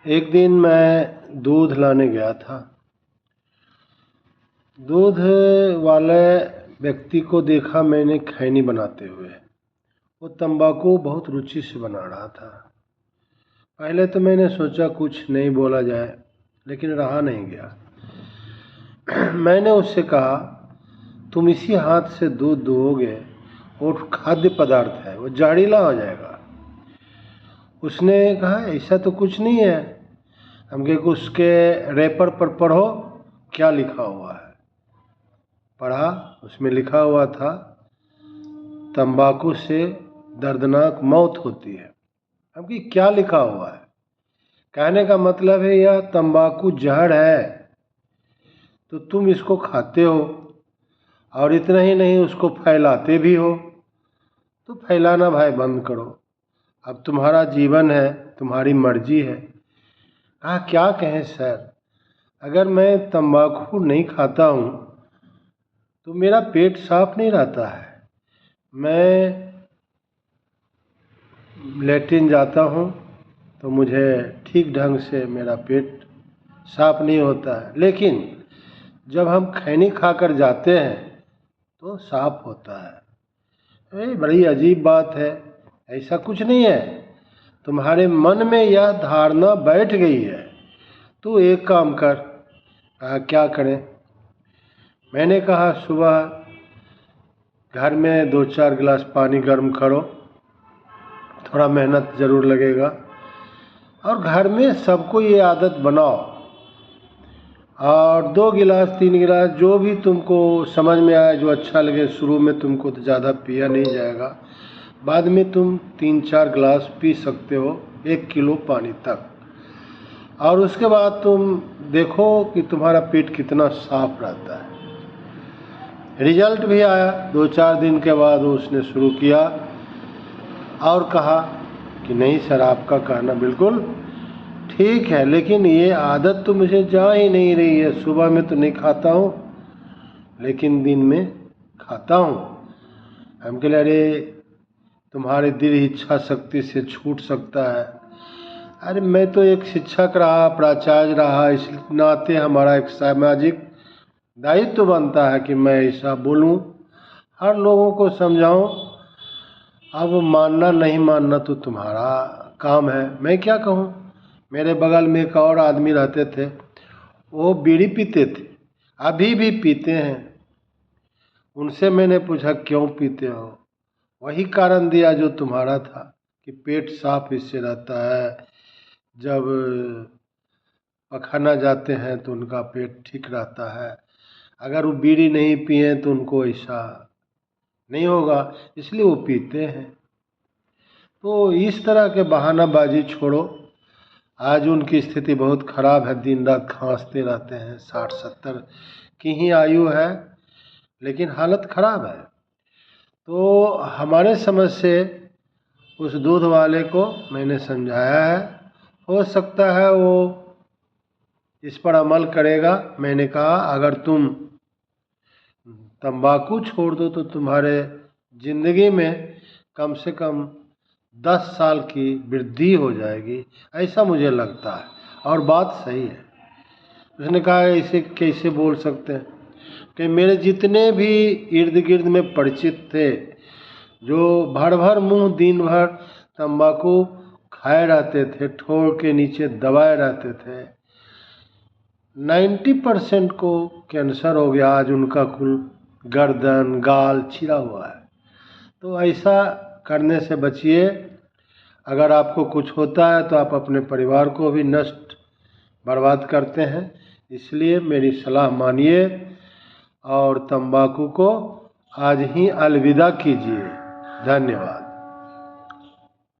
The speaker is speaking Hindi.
एक दिन मैं दूध लाने गया था। दूध वाले व्यक्ति को देखा मैंने खैनी बनाते हुए। वो तंबाकू बहुत रुचि से बना रहा था। पहले तो मैंने सोचा कुछ नहीं बोला जाए, लेकिन रहा नहीं गया। मैंने उससे कहा, तुम इसी हाथ से दूध दुहोगे, वो खाद्य पदार्थ है, वो जहरीला हो जाएगा। उसने कहा, ऐसा तो कुछ नहीं है। हम कहे, उसके रैपर पर पढ़ो क्या लिखा हुआ है। पढ़ा, उसमें लिखा हुआ था, तंबाकू से दर्दनाक मौत होती है। हम कहे, क्या लिखा हुआ है? कहने का मतलब है यह तंबाकू जहर है, तो तुम इसको खाते हो और इतना ही नहीं, उसको फैलाते भी हो। तो फैलाना भाई बंद करो। अब तुम्हारा जीवन है, तुम्हारी मर्जी है। कहा, क्या कहें सर, अगर मैं तंबाकू नहीं खाता हूँ तो मेरा पेट साफ नहीं रहता है। मैं लैट्रिन जाता हूँ तो मुझे ठीक ढंग से मेरा पेट साफ नहीं होता है, लेकिन जब हम खैनी खाकर जाते हैं तो साफ होता है। बड़ी अजीब बात है, ऐसा कुछ नहीं है। तुम्हारे मन में यह धारणा बैठ गई है। तू एक काम कर। कहा, क्या करें? मैंने कहा, सुबह घर में 2-4 गिलास पानी गर्म करो, थोड़ा मेहनत ज़रूर लगेगा, और घर में सबको ये आदत बनाओ। और 2 गिलास 3 गिलास जो भी तुमको समझ में आए, जो अच्छा लगे। शुरू में तुमको तो ज़्यादा पिया नहीं जाएगा, बाद में तुम 3-4 गिलास पी सकते हो 1 किलो पानी तक। और उसके बाद तुम देखो कि तुम्हारा पेट कितना साफ रहता है। रिजल्ट भी आया। 2-4 दिन के बाद उसने शुरू किया और कहा कि नहीं सर, आपका कहना बिल्कुल ठीक है, लेकिन ये आदत तो मुझे जा ही नहीं रही है। सुबह में तो नहीं खाता हूँ, लेकिन दिन में खाता हूँ। हम कह, अरे तुम्हारे दिल इच्छा शक्ति से छूट सकता है। अरे मैं तो एक शिक्षक रहा, प्राचार्य रहा, इस नाते हमारा एक सामाजिक दायित्व तो बनता है कि मैं ऐसा बोलूं, हर लोगों को समझाऊं। अब मानना नहीं मानना तो तुम्हारा काम है, मैं क्या कहूं। मेरे बगल में एक और आदमी रहते थे, वो बीड़ी पीते थे, अभी भी पीते हैं। उनसे मैंने पूछा, क्यों पीते हो? वही कारण दिया जो तुम्हारा था, कि पेट साफ इससे रहता है। जब पखाना जाते हैं तो उनका पेट ठीक रहता है। अगर वो बीड़ी नहीं पिए तो उनको ऐसा नहीं होगा, इसलिए वो पीते हैं। तो इस तरह के बहानाबाजी छोड़ो। आज उनकी स्थिति बहुत ख़राब है, दिन रात खांसते रहते हैं। 60-70 की ही आयु है, लेकिन हालत ख़राब है। तो हमारे समझ से उस दूध वाले को मैंने समझाया है, हो सकता है वो इस पर अमल करेगा। मैंने कहा, अगर तुम तंबाकू छोड़ दो तो तुम्हारे ज़िंदगी में कम से कम 10 साल की वृद्धि हो जाएगी, ऐसा मुझे लगता है। और बात सही है। उसने कहा, ऐसे कैसे बोल सकते हैं? कि मेरे जितने भी इर्द गिर्द में परिचित थे, जो भर भर मुंह दिन भर तंबाकू खाए रहते थे, ठोर के नीचे दबाए रहते थे, 90% को कैंसर हो गया। आज उनका कुल गर्दन गाल छिला हुआ है। तो ऐसा करने से बचिए। अगर आपको कुछ होता है तो आप अपने परिवार को भी नष्ट बर्बाद करते हैं। इसलिए मेरी सलाह मानिए और तंबाकू को आज ही अलविदा कीजिए। धन्यवाद।